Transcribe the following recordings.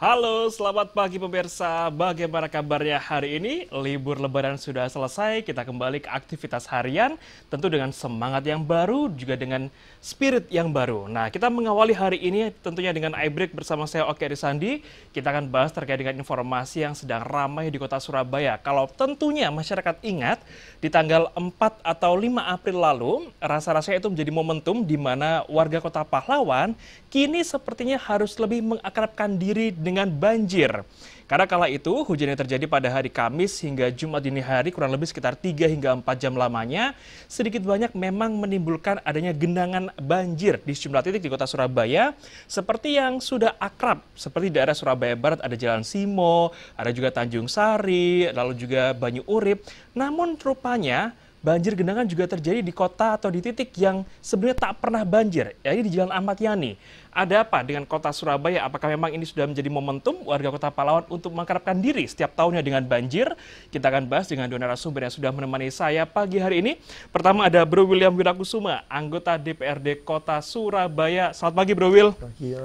Halo, selamat pagi pemirsa. Bagaimana kabarnya hari ini? Libur Lebaran sudah selesai, kita kembali ke aktivitas harian, tentu dengan semangat yang baru, juga dengan spirit yang baru. Nah, kita mengawali hari ini tentunya dengan iBreak bersama saya Oki Arisandi. Kita akan bahas terkait dengan informasi yang sedang ramai di kota Surabaya. Kalau tentunya masyarakat ingat, di tanggal 4 atau 5 April lalu, rasa-rasanya itu menjadi momentum di mana warga kota Pahlawan kini sepertinya harus lebih mengakrabkan diri dengan banjir. Karena kala itu hujan yang terjadi pada hari Kamis hingga Jumat dini hari kurang lebih sekitar 3 hingga 4 jam lamanya sedikit banyak memang menimbulkan adanya genangan banjir di sejumlah titik di kota Surabaya seperti yang sudah akrab seperti daerah Surabaya Barat ada Jalan Simo, ada juga Tanjung Sari, lalu juga Banyu Urip. Namun rupanya banjir genangan juga terjadi di kota atau di titik yang sebenarnya tak pernah banjir, yaitu di Jalan Ahmad Yani. Ada apa dengan kota Surabaya? Apakah memang ini sudah menjadi momentum warga kota Pahlawan untuk mengakrabkan diri setiap tahunnya dengan banjir? Kita akan bahas dengan dua narasumber yang sudah menemani saya pagi hari ini. Pertama ada Bro William Wirakusuma, anggota DPRD Kota Surabaya. Selamat pagi Bro Will.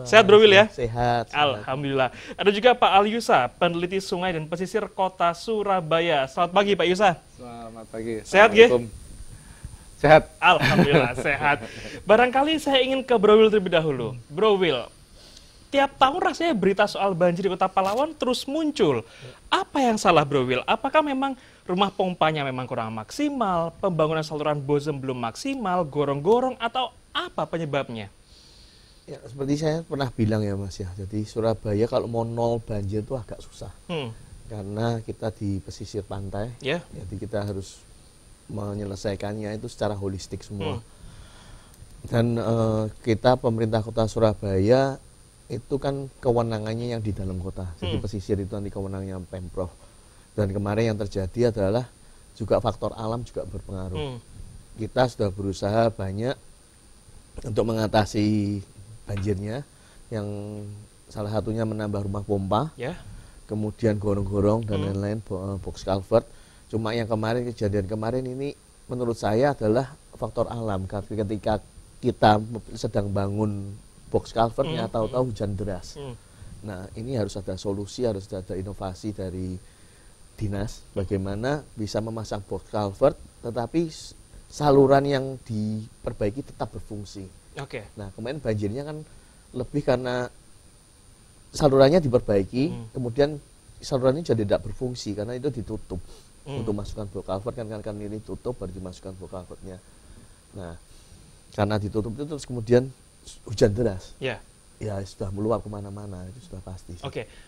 Sehat Bro Will ya? Sehat. Alhamdulillah. Ada juga Pak Alyusa, peneliti sungai dan pesisir Kota Surabaya. Selamat pagi Pak Yusa. Selamat pagi. Sehat ya? Sehat. Alhamdulillah sehat. Barangkali saya ingin ke Bro Will terlebih dahulu. Bro Will, tiap tahun rasanya berita soal banjir di kota Pahlawan terus muncul. Apa yang salah Bro Will? Apakah memang rumah pompanya memang kurang maksimal, pembangunan saluran bozem belum maksimal, gorong-gorong, atau apa penyebabnya? Ya, seperti saya pernah bilang ya Mas ya, jadi Surabaya kalau mau nol banjir itu agak susah. Karena kita di pesisir pantai, jadi kita harus menyelesaikannya itu secara holistik semua. Dan kita pemerintah kota Surabaya itu kan kewenangannya yang di dalam kota. Jadi pesisir itu nanti kewenangannya Pemprov. Dan kemarin yang terjadi adalah juga faktor alam juga berpengaruh. Kita sudah berusaha banyak untuk mengatasi banjirnya, yang salah satunya menambah rumah pompa, kemudian gorong-gorong dan lain-lain, box culvert. Cuma yang kemarin, kejadian kemarin ini menurut saya adalah faktor alam. Ketika kita sedang bangun box culvertnya, tahu-tahu hujan deras. Nah, ini harus ada solusi, harus ada inovasi dari dinas bagaimana bisa memasang box culvert tetapi saluran yang diperbaiki tetap berfungsi. Nah, kemarin banjirnya kan lebih karena salurannya diperbaiki, kemudian salurannya jadi tidak berfungsi karena itu ditutup. Untuk masukkan box culvert kan ini tutup baru dimasukkan box culvertnya. Nah, karena ditutup itu terus kemudian hujan deras. Ya sudah meluap kemana-mana, itu sudah pasti.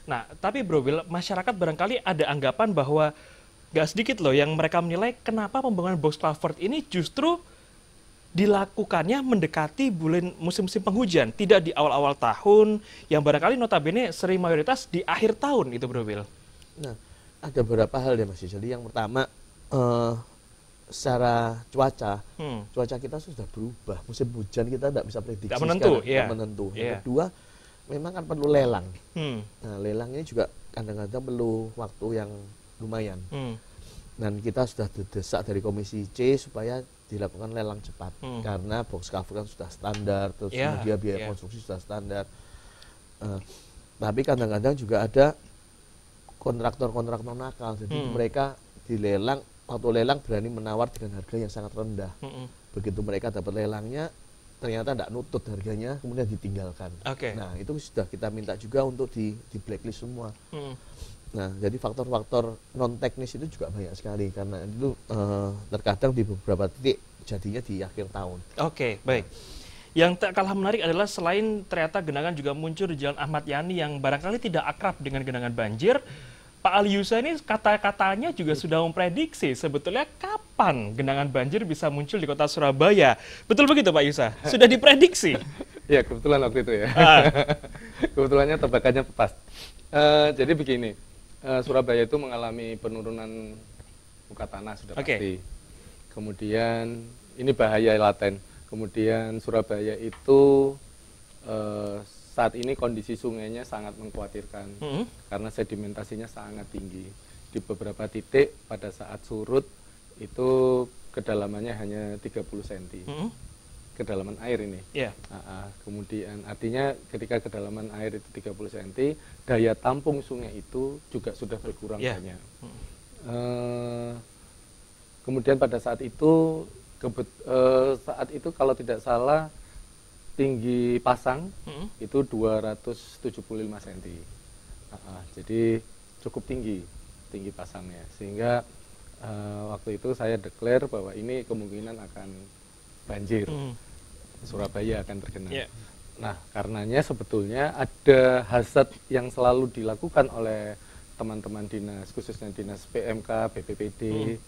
Nah tapi Bro Will, masyarakat barangkali ada anggapan bahwa gak sedikit loh yang mereka menilai kenapa pembangunan box culvert ini justru dilakukannya mendekati bulan musim-musim penghujan, tidak di awal-awal tahun, yang barangkali notabene sering mayoritas di akhir tahun itu Bro Will. Nah, ada beberapa hal ya Mas. Jadi yang pertama secara cuaca kita sudah berubah. Musim hujan kita tidak bisa prediksi. Tidak menentu. Yang kedua, memang kan perlu lelang. Nah, lelang ini juga kadang-kadang perlu waktu yang lumayan. Dan kita sudah didesak dari Komisi C supaya dilakukan lelang cepat. Karena box culvert kan sudah standar, terus kemudian biaya konstruksi sudah standar. Tapi kadang-kadang juga ada kontraktor-kontraktor nakal, jadi mereka dilelang, waktu lelang berani menawar dengan harga yang sangat rendah. Begitu mereka dapat lelangnya, ternyata tidak nutut harganya, kemudian ditinggalkan. Nah, itu sudah kita minta juga untuk di blacklist semua. Nah, jadi faktor-faktor non teknis itu juga banyak sekali, karena itu terkadang di beberapa titik jadinya di akhir tahun. Baik. Yang tak kalah menarik adalah selain ternyata genangan juga muncul di Jalan Ahmad Yani yang barangkali tidak akrab dengan genangan banjir, Pak Alyusa ini kata-katanya juga sudah memprediksi sebetulnya kapan genangan banjir bisa muncul di kota Surabaya. Betul begitu Pak Yusa? Sudah diprediksi? Ya, kebetulan waktu itu ya. Kebetulannya tebakannya pas. Jadi begini, Surabaya itu mengalami penurunan muka tanah sudah pasti. Kemudian ini bahaya laten. Kemudian Surabaya itu saat ini kondisi sungainya sangat mengkhawatirkan karena sedimentasinya sangat tinggi. Di beberapa titik pada saat surut itu kedalamannya hanya 30 cm. kedalaman air ini. Kemudian artinya ketika kedalaman air itu 30 cm, daya tampung sungai itu juga sudah berkurang banyak. Kemudian pada saat itu kalau tidak salah tinggi pasang itu 275 cm. Jadi cukup tinggi pasangnya, sehingga waktu itu saya declare bahwa ini kemungkinan akan banjir. Surabaya akan tergenang. Nah, karenanya sebetulnya ada hasad yang selalu dilakukan oleh teman-teman dinas, khususnya dinas PMK, BPPD.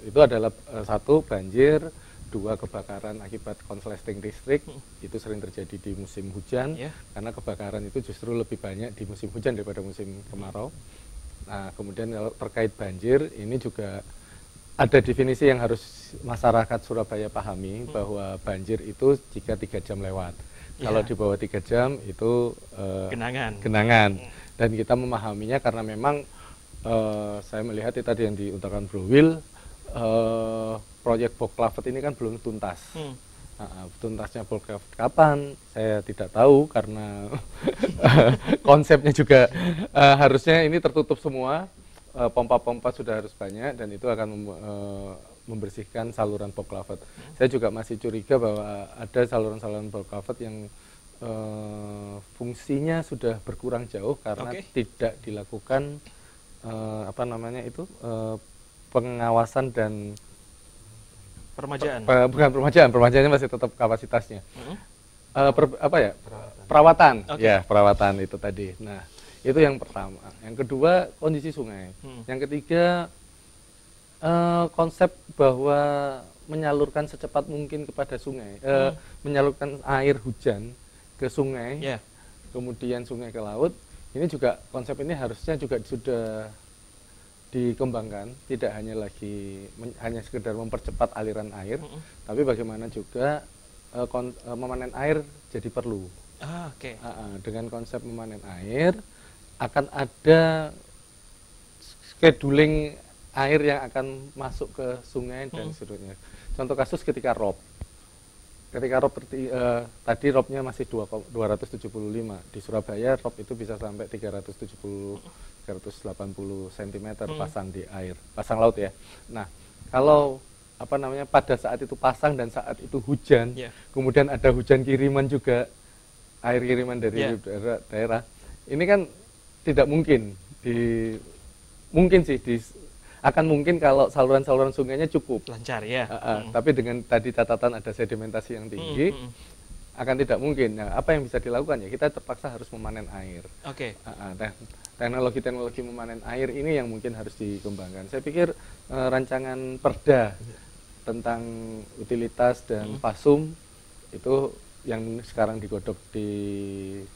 Itu adalah satu, banjir, dua, kebakaran akibat konsleting listrik. Itu sering terjadi di musim hujan, karena kebakaran itu justru lebih banyak di musim hujan daripada musim kemarau. Nah, kemudian kalau terkait banjir, ini juga ada definisi yang harus masyarakat Surabaya pahami, bahwa banjir itu jika 3 jam lewat. Kalau di bawah 3 jam itu genangan. Dan kita memahaminya karena memang saya melihat itu tadi yang diutarakan Bro Will, proyek Boklavet ini kan belum tuntas. Tuntasnya Boklavet kapan? Saya tidak tahu karena konsepnya juga harusnya ini tertutup semua. Pompa-pompa sudah harus banyak dan itu akan membersihkan saluran Boklavet. Saya juga masih curiga bahwa ada saluran-saluran Boklavet yang fungsinya sudah berkurang jauh karena tidak dilakukan pengawasan dan permajaan. Permajaannya masih tetap kapasitasnya. Perawatan. Perawatan itu tadi. Nah, itu yang pertama. Yang kedua, kondisi sungai. Yang ketiga, konsep bahwa menyalurkan secepat mungkin kepada sungai, menyalurkan air hujan ke sungai, kemudian sungai ke laut. Ini juga konsep ini harusnya juga sudah dikembangkan, tidak hanya hanya sekedar mempercepat aliran air, tapi bagaimana juga memanen air jadi perlu. Dengan konsep memanen air akan ada scheduling air yang akan masuk ke sungai dan seterusnya. Contoh kasus ketika rob. Tadi robnya masih 275. Di Surabaya rob itu bisa sampai 380 cm pasang di air, pasang laut ya. Nah, kalau pada saat itu pasang dan saat itu hujan, kemudian ada hujan kiriman juga, air kiriman dari daerah, ini kan tidak mungkin akan mungkin kalau saluran-saluran sungainya cukup lancar tapi dengan tadi catatan ada sedimentasi yang tinggi, akan tidak mungkin. Nah, apa yang bisa dilakukan ya kita terpaksa harus memanen air. Teknologi memanen air ini yang mungkin harus dikembangkan. Saya pikir rancangan perda tentang utilitas dan pasum itu yang sekarang digodok di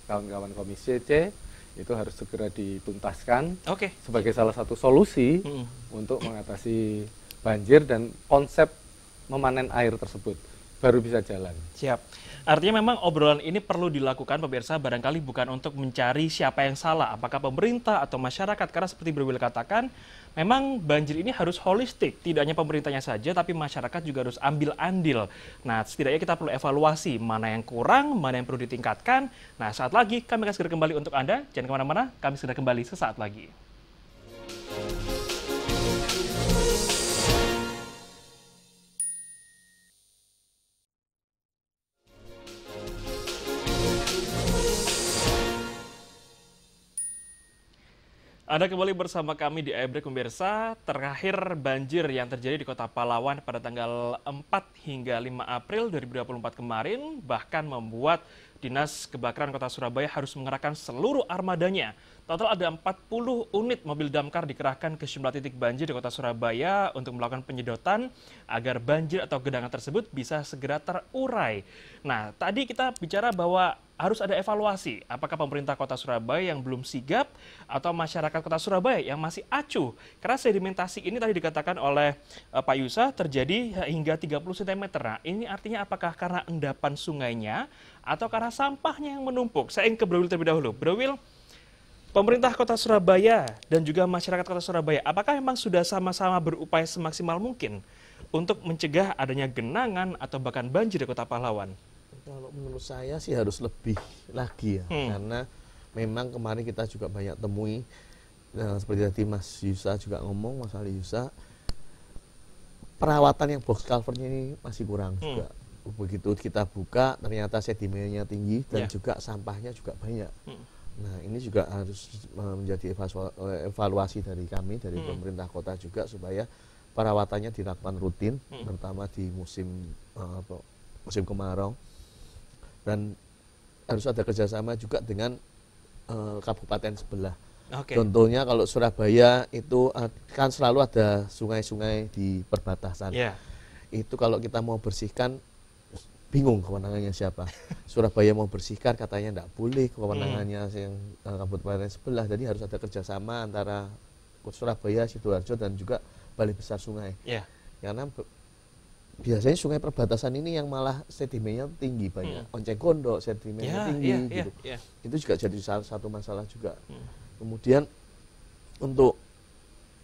kawan-kawan Komisi C itu harus segera dituntaskan sebagai salah satu solusi untuk mengatasi banjir, dan konsep memanen air tersebut baru bisa jalan. Siap. Artinya memang obrolan ini perlu dilakukan pemirsa, barangkali bukan untuk mencari siapa yang salah, apakah pemerintah atau masyarakat, karena seperti Bro Will katakan, memang banjir ini harus holistik, tidak hanya pemerintahnya saja, tapi masyarakat juga harus ambil andil. Nah, setidaknya kita perlu evaluasi mana yang kurang, mana yang perlu ditingkatkan. Nah, saat lagi kami akan segera kembali untuk Anda, jangan kemana-mana, kami segera kembali sesaat lagi. Anda kembali bersama kami di iBreak pemirsa. Terakhir banjir yang terjadi di Kota Pahlawan pada tanggal 4 hingga 5 April 2024 kemarin bahkan membuat Dinas Kebakaran Kota Surabaya harus mengerahkan seluruh armadanya. Total ada 40 unit mobil damkar dikerahkan ke sejumlah titik banjir di Kota Surabaya untuk melakukan penyedotan agar banjir atau genangan tersebut bisa segera terurai. Nah, tadi kita bicara bahwa harus ada evaluasi. Apakah pemerintah Kota Surabaya yang belum sigap atau masyarakat Kota Surabaya yang masih acuh? Karena sedimentasi ini tadi dikatakan oleh Pak Yusa terjadi hingga 30 cm. Nah, ini artinya apakah karena endapan sungainya atau karena sampahnya yang menumpuk? Saya ingin ke Bro Will terlebih dahulu. Bro Will, pemerintah Kota Surabaya dan juga masyarakat Kota Surabaya, apakah memang sudah sama-sama berupaya semaksimal mungkin untuk mencegah adanya genangan atau bahkan banjir di Kota Pahlawan? Kalau menurut saya sih harus lebih lagi ya, karena memang kemarin kita juga banyak temui, seperti tadi Mas Yusa juga ngomong, Mas Ali Yusa, perawatan yang box culvertnya ini masih kurang juga. Begitu kita buka ternyata sedimennya tinggi dan juga sampahnya juga banyak. Nah ini juga harus menjadi evaluasi dari kami, dari pemerintah kota juga, supaya perawatannya dilakukan rutin, terutama di musim kemarau, dan harus ada kerjasama juga dengan kabupaten sebelah. Contohnya kalau Surabaya itu kan selalu ada sungai-sungai di perbatasan. Itu kalau kita mau bersihkan, bingung kewenangannya siapa. Surabaya mau bersihkan katanya tidak boleh, kewenangannya yang kabupaten sebelah. Jadi harus ada kerjasama antara Surabaya, Sidoarjo dan juga Balai Besar Sungai. Karena biasanya sungai perbatasan ini yang malah sedimennya tinggi banyak. Onceng Gondok sedimennya tinggi gitu. Itu juga jadi salah satu masalah juga. Kemudian untuk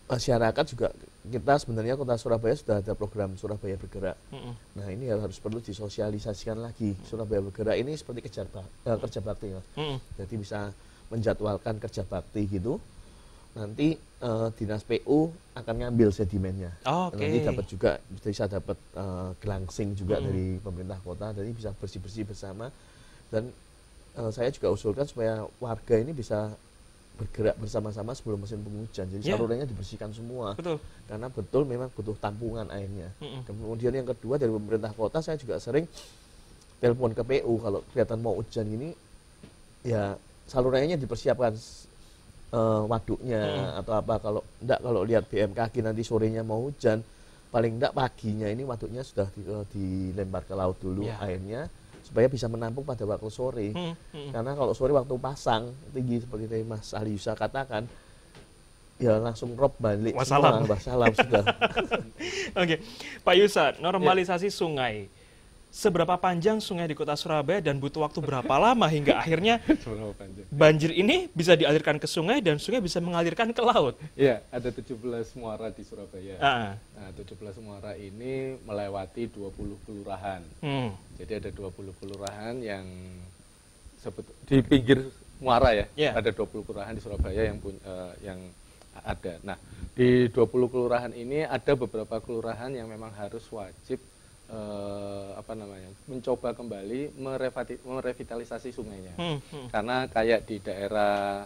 masyarakat juga, kita sebenarnya Kota Surabaya sudah ada program Surabaya Bergerak. Nah ini harus perlu disosialisasikan lagi. Surabaya Bergerak ini seperti kerja bakti, Mas. Jadi bisa menjadwalkan kerja bakti gitu. Nanti dinas PU akan ngambil sedimennya. Nanti dapat juga, bisa dapat gelangsing juga dari pemerintah kota. Jadi bisa bersih-bersih bersama. Dan saya juga usulkan supaya warga ini bisa bergerak bersama-sama sebelum musim penghujan. Jadi salurannya dibersihkan semua. Karena betul memang butuh tampungan airnya. Kemudian yang kedua, dari pemerintah kota saya juga sering telepon ke PU kalau kelihatan mau hujan ini, ya salurannya dipersiapkan, waduknya atau apa. Kalau lihat BMKG nanti sorenya mau hujan, paling enggak paginya ini waduknya sudah dilempar ke laut dulu airnya, supaya bisa menampung pada waktu sore. Karena kalau sore waktu pasang tinggi seperti tadi Mas Ali Yusa katakan, ya langsung rob balik wassalam. Semua, wassalam sudah. Pak Yusa, normalisasi sungai. Seberapa panjang sungai di Kota Surabaya dan butuh waktu berapa lama hingga akhirnya banjir ini bisa dialirkan ke sungai dan sungai bisa mengalirkan ke laut? Iya, ada 17 muara di Surabaya. Nah, 17 muara ini melewati 20 kelurahan. Jadi ada 20 kelurahan yang di pinggir muara ya. Ada 20 kelurahan di Surabaya yang ada. Nah, di 20 kelurahan ini ada beberapa kelurahan yang memang harus wajib mencoba kembali merevitalisasi sungainya. Karena kayak di daerah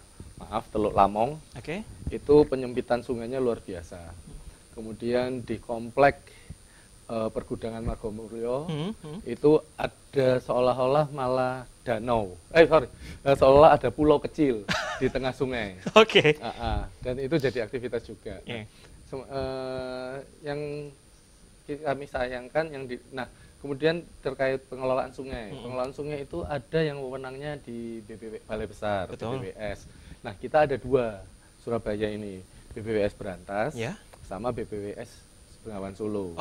Teluk Lamong, itu penyempitan sungainya luar biasa. Kemudian di komplek pergudangan Margomulyo itu ada seolah-olah malah danau, seolah ada pulau kecil di tengah sungai. Dan itu jadi aktivitas juga. Yang kami sayangkan kemudian terkait pengelolaan sungai. Pengelolaan sungai itu ada yang wewenangnya di Balai Besar, BPWS. Nah, kita ada dua Surabaya ini, BPWS Berantas sama BPWS Bengawan Solo.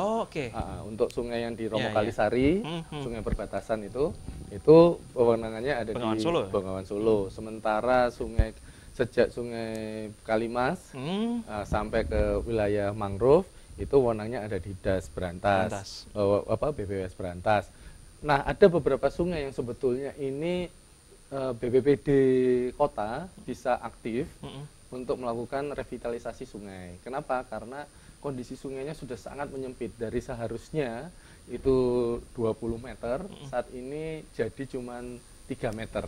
Untuk sungai yang di Romo Kalisari, sungai perbatasan itu wewenangannya ada di Bengawan Solo. Sementara sejak sungai Kalimas sampai ke wilayah mangrove, itu wewenangnya ada di Das Berantas, BPWS Berantas. Nah, ada beberapa sungai yang sebetulnya ini BPBD kota bisa aktif untuk melakukan revitalisasi sungai. Kenapa? Karena kondisi sungainya sudah sangat menyempit. Dari seharusnya itu 20 meter, saat ini jadi cuma 3 meter.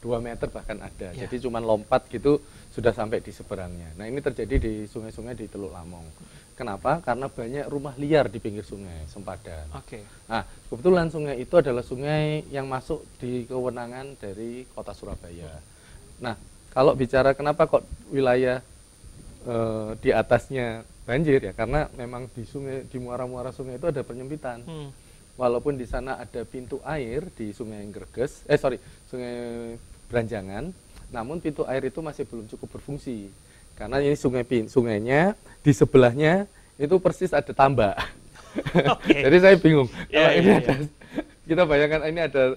2 meter bahkan ada. Jadi cuma lompat gitu sudah sampai di seberangnya. Nah, ini terjadi di sungai-sungai di Teluk Lamong. Kenapa? Karena banyak rumah liar di pinggir sungai, sempadan. Nah, kebetulan sungai itu adalah sungai yang masuk di kewenangan dari Kota Surabaya. Nah, kalau bicara kenapa kok wilayah di atasnya banjir, ya karena memang di muara-muara sungai itu ada penyempitan. Walaupun di sana ada pintu air di Sungai Sungai Beranjangan, namun pintu air itu masih belum cukup berfungsi. Karena ini sungainya di sebelahnya itu persis ada tambak. Jadi saya bingung. Kita bayangkan ini ada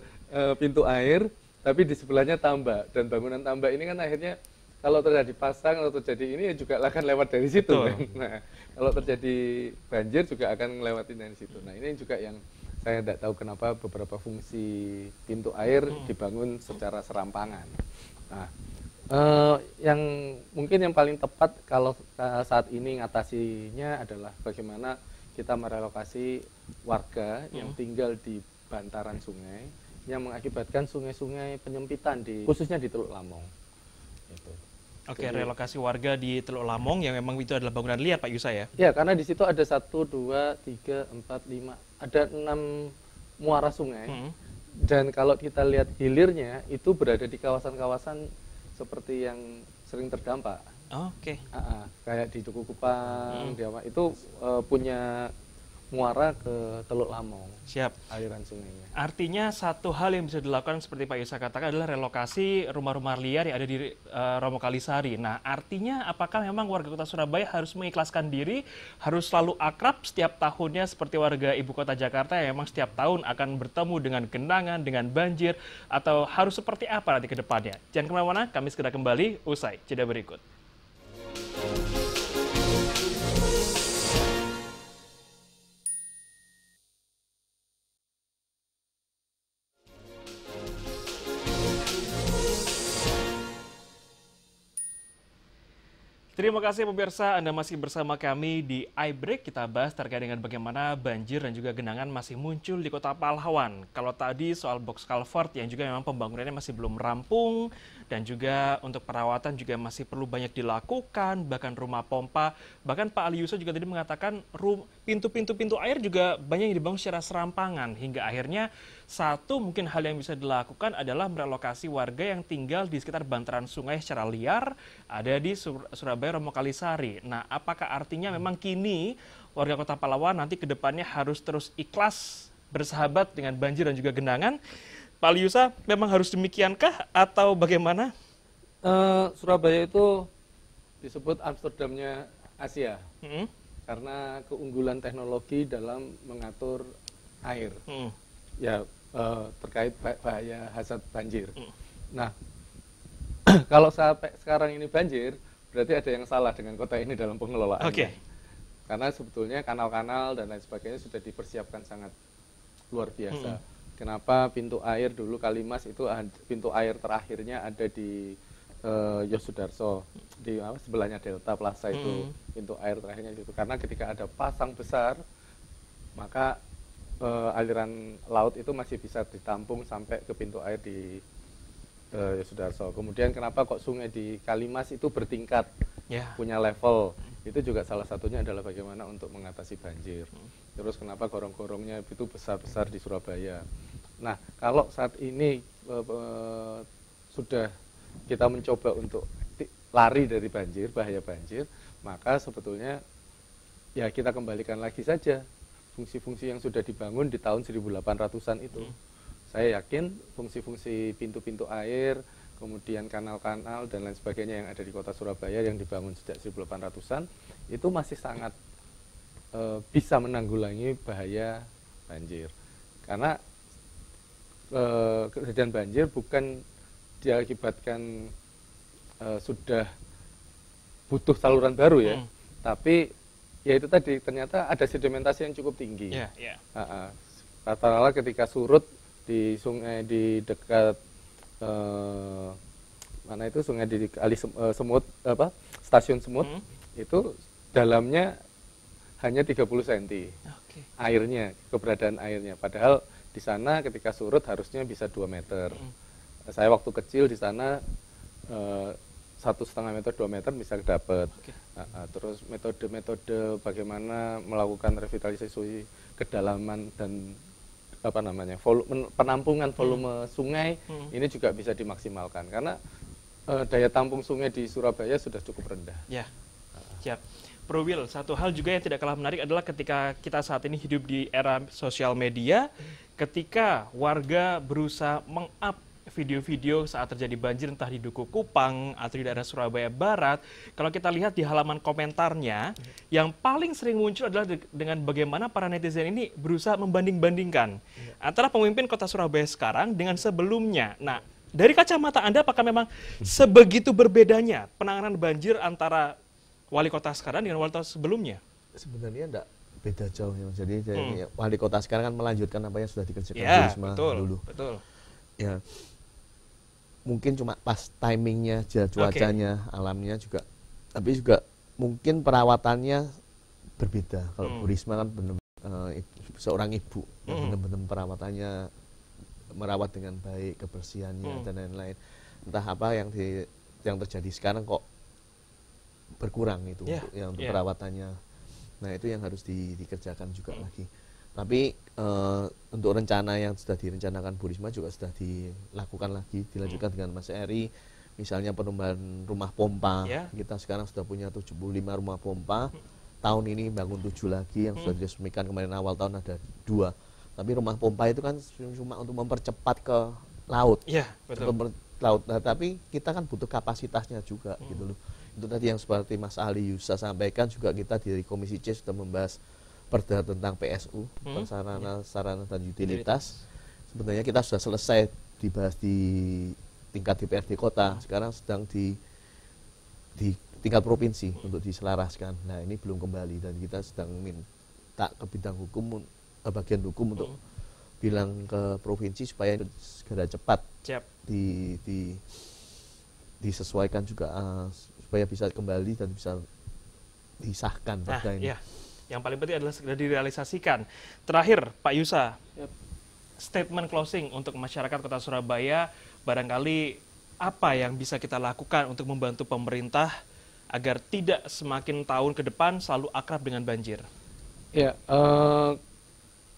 pintu air, tapi di sebelahnya tambak, dan bangunan tambak ini kan akhirnya kalau terjadi pasang atau terjadi ini juga akan lewat dari situ kan. Nah, kalau terjadi banjir juga akan ngelewatin dari situ. Nah, ini juga yang saya tidak tahu kenapa beberapa fungsi pintu air dibangun secara serampangan. Nah, yang mungkin yang paling tepat kalau saat ini ngatasinya adalah bagaimana kita merelokasi warga yang tinggal di bantaran sungai yang mengakibatkan sungai-sungai penyempitan khususnya di Teluk Lamong. Gitu. Oke, relokasi warga di Teluk Lamong yang memang itu adalah bangunan liar, Pak Yusa ya? Ya, karena di situ ada 1, 2, 3, 4, 5, ada 6 muara sungai. Dan kalau kita lihat hilirnya itu berada di kawasan-kawasan seperti yang sering terdampak. Oke. Kayak di Duku Kupang, itu punya muara ke Teluk Lamong. Siap. Aliran sungainya. Artinya satu hal yang bisa dilakukan seperti Pak Yusa katakan adalah relokasi rumah-rumah liar yang ada di Romo Kalisari. Nah, artinya apakah memang warga kota Surabaya harus mengikhlaskan diri, harus selalu akrab setiap tahunnya seperti warga ibu kota Jakarta yang memang setiap tahun akan bertemu dengan genangan, dengan banjir, atau harus seperti apa nanti ke depannya? Jangan kemana-mana, kami segera kembali usai jeda berikut. Terima kasih pemirsa, Anda masih bersama kami di iBreak. Kita bahas terkait dengan bagaimana banjir dan juga genangan masih muncul di Kota Pahlawan. Kalau tadi soal box culvert yang juga memang pembangunannya masih belum rampung dan juga untuk perawatan juga masih perlu banyak dilakukan, bahkan rumah pompa. Bahkan Pak Ali Yusuf juga tadi mengatakan pintu-pintu air juga banyak yang dibangun secara serampangan hingga akhirnya satu mungkin hal yang bisa dilakukan adalah merelokasi warga yang tinggal di sekitar bantaran sungai secara liar ada di Surabaya Romo Kalisari. Nah, apakah artinya memang kini warga Kota Pahlawan nanti ke depannya harus terus ikhlas bersahabat dengan banjir dan juga genangan? Pak Liusa, memang harus demikiankah atau bagaimana? Surabaya itu disebut Amsterdamnya Asia karena keunggulan teknologi dalam mengatur air. Ya, terkait bahaya hazard banjir. Nah, kalau sampai sekarang ini banjir, berarti ada yang salah dengan kota ini dalam pengelolaan. Karena sebetulnya kanal-kanal dan lain sebagainya sudah dipersiapkan sangat luar biasa. Kenapa pintu air dulu Kalimas itu pintu air terakhirnya ada di Yosudarso, di sebelahnya Delta Plaza itu pintu air terakhirnya itu. Karena ketika ada pasang besar, maka aliran laut itu masih bisa ditampung sampai ke pintu air di Yosudarso. Kemudian kenapa kok sungai di Kalimas itu bertingkat, punya level, itu juga salah satunya adalah bagaimana untuk mengatasi banjir. Terus kenapa gorong-gorongnya itu besar-besar di Surabaya. Nah, kalau saat ini sudah kita mencoba untuk lari dari banjir, bahaya banjir, maka sebetulnya ya kita kembalikan lagi saja fungsi-fungsi yang sudah dibangun di tahun 1800-an itu. Saya yakin fungsi-fungsi pintu-pintu air, kemudian kanal-kanal dan lain sebagainya yang ada di kota Surabaya yang dibangun sejak 1800-an itu masih sangat bisa menanggulangi bahaya banjir. Karena kejadian banjir bukan diakibatkan sudah butuh saluran baru ya, tapi ya itu tadi ternyata ada sedimentasi yang cukup tinggi. Rata-rata ketika surut di sungai di dekat mana itu sungai di Kali Semut stasiun Semut itu dalamnya hanya 30 cm airnya, keberadaan airnya, padahal di sana ketika surut harusnya bisa 2 meter. Saya waktu kecil di sana 1,5 meter 2 meter bisa dapat. Terus metode-metode bagaimana melakukan revitalisasi kedalaman dan penampungan volume sungai ini juga bisa dimaksimalkan karena daya tampung sungai di Surabaya sudah cukup rendah. Ya, siap. Bro Will, satu hal juga yang tidak kalah menarik adalah ketika kita saat ini hidup di era sosial media, ketika warga berusaha meng-up video-video saat terjadi banjir entah di Duku Kupang atau di daerah Surabaya Barat, kalau kita lihat di halaman komentarnya, yang paling sering muncul adalah dengan bagaimana para netizen ini berusaha membanding-bandingkan antara pemimpin kota Surabaya sekarang dengan sebelumnya. Nah, Dari kacamata Anda, apakah memang sebegitu berbedanya penanganan banjir antara wali kota sekarang dengan wali kota sebelumnya? Sebenarnya enggak beda jauh ya. Jadi wali kota sekarang kan melanjutkan apa yang sudah dikerjakan Bu Risma dulu. Betul. Ya, mungkin cuma pas timingnya aja, cuacanya, alamnya juga. Tapi juga mungkin perawatannya berbeda. Kalau Bu Risma kan benar seorang ibu yang benar-benar perawatannya merawat dengan baik, kebersihannya dan lain-lain. Entah apa yang terjadi sekarang kok berkurang itu untuk perawatannya. Nah, itu yang harus dikerjakan juga lagi. Tapi untuk rencana yang sudah direncanakan Bu Risma juga sudah dilakukan lagi, dilanjutkan dengan Mas Eri. Misalnya penambahan rumah pompa. Kita sekarang sudah punya 75 rumah pompa. Tahun ini bangun 7 lagi yang sudah diresmikan kemarin awal tahun ada 2. Tapi rumah pompa itu kan cuma untuk mempercepat ke laut. Iya, betul. Laut. Nah, tapi kita kan butuh kapasitasnya juga gitu loh. Itu tadi yang seperti Mas Ali Yusa sampaikan juga, kita dari Komisi C sudah membahas perda tentang PSU, sarana dan utilitas. Sebenarnya kita sudah selesai dibahas di tingkat DPRD kota, sekarang sedang di tingkat provinsi untuk diselaraskan. Nah, ini belum kembali dan kita sedang minta ke bidang hukum, bagian hukum untuk bilang ke provinsi supaya segera cepat disesuaikan juga supaya bisa kembali dan bisa disahkan perda ini. Iya. Yang paling penting adalah segera direalisasikan. Terakhir, Pak Yusa, statement closing untuk masyarakat Kota Surabaya, barangkali apa yang bisa kita lakukan untuk membantu pemerintah agar tidak semakin tahun ke depan selalu akrab dengan banjir? Ya,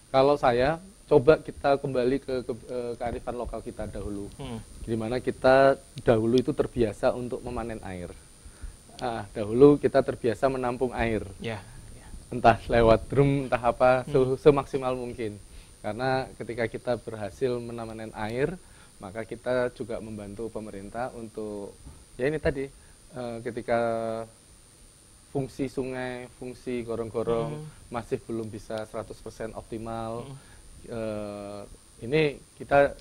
kalau saya coba kita kembali ke kearifan lokal kita dahulu, di mana kita dahulu itu terbiasa untuk memanen air. Dahulu kita terbiasa menampung air, entah lewat drum, entah apa, semaksimal mungkin. Karena ketika kita berhasil memanen air, maka kita juga membantu pemerintah untuk, ya ini tadi, ketika fungsi sungai, fungsi gorong-gorong masih belum bisa 100% optimal, ini kita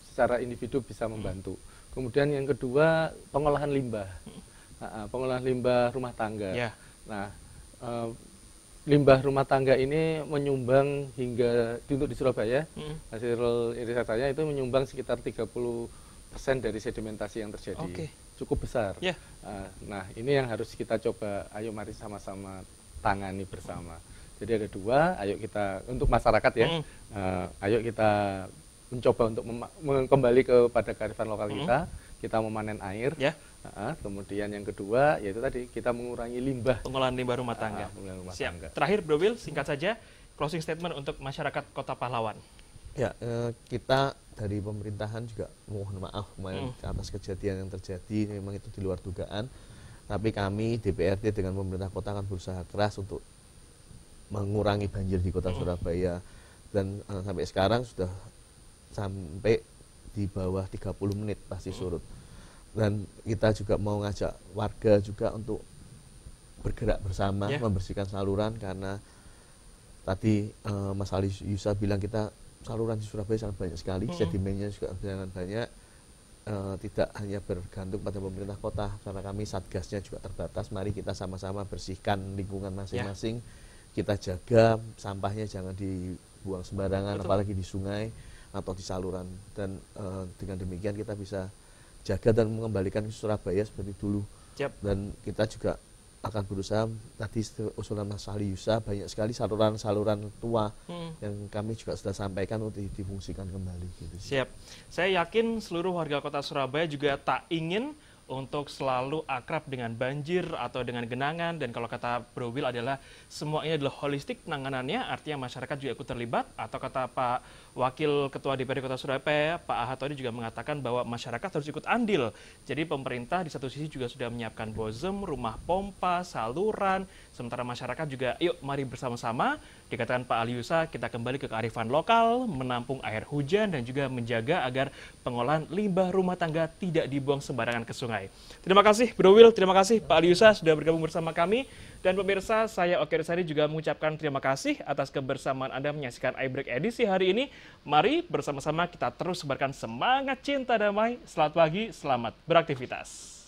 secara individu bisa membantu. Kemudian yang kedua, pengolahan limbah. Pengolahan limbah rumah tangga. Nah, limbah rumah tangga ini menyumbang hingga untuk di Surabaya, hasil riset saya itu menyumbang sekitar 30% dari sedimentasi yang terjadi. Cukup besar. Nah, ini yang harus kita coba, ayo mari sama-sama tangani bersama. Jadi ada 2, ayo kita, untuk masyarakat ya, ayo kita mencoba untuk kembali kepada kearifan lokal kita memanen air. Kemudian yang kedua, yaitu tadi, kita mengurangi limbah. Pengolahan limbah rumah tangga. Siap. Terakhir, Bro Will, singkat saja, closing statement untuk masyarakat Kota Pahlawan. Ya, kita dari pemerintahan juga mohon maaf atas kejadian yang terjadi, memang itu di luar dugaan. Tapi kami DPRD dengan pemerintah kota akan berusaha keras untuk mengurangi banjir di Kota Surabaya, dan sampai sekarang sudah sampai di bawah 30 menit pasti surut. Dan kita juga mau ngajak warga juga untuk bergerak bersama membersihkan saluran, karena tadi Mas Ali Yusa bilang kita saluran di Surabaya sangat banyak sekali, sedimennya juga sangat banyak. Tidak hanya bergantung pada pemerintah kota, karena kami satgasnya juga terbatas. Mari kita sama-sama bersihkan lingkungan masing-masing. Kita jaga sampahnya jangan dibuang sembarangan, apalagi di sungai atau di saluran. Dan dengan demikian kita bisa jaga dan mengembalikan Surabaya seperti dulu. Dan kita juga akan berusaha, tadi usulan Mas Ali Yusa, banyak sekali saluran-saluran tua yang kami juga sudah sampaikan untuk difungsikan kembali. Gitu. Siap. Saya yakin seluruh warga Kota Surabaya juga tak ingin untuk selalu akrab dengan banjir atau dengan genangan, dan kalau kata Bro Will adalah semua ini adalah holistik penanganannya, artinya masyarakat juga ikut terlibat, atau kata Pak Wakil Ketua DPRD Kota Surabaya, Pak Aha tadi juga mengatakan bahwa masyarakat harus ikut andil. Jadi pemerintah di satu sisi juga sudah menyiapkan bozem, rumah pompa, saluran, sementara masyarakat juga yuk mari bersama-sama, dikatakan Pak Ali Yusa, kita kembali ke kearifan lokal, menampung air hujan dan juga menjaga agar pengolahan limbah rumah tangga tidak dibuang sembarangan ke sungai. Terima kasih Bro Will, terima kasih Pak Ali Yusa sudah bergabung bersama kami Dan pemirsa, saya Oke Rizari juga mengucapkan terima kasih atas kebersamaan Anda menyaksikan iBreak edisi hari ini. Mari bersama-sama kita terus sebarkan semangat cinta damai. Selamat pagi, selamat beraktivitas.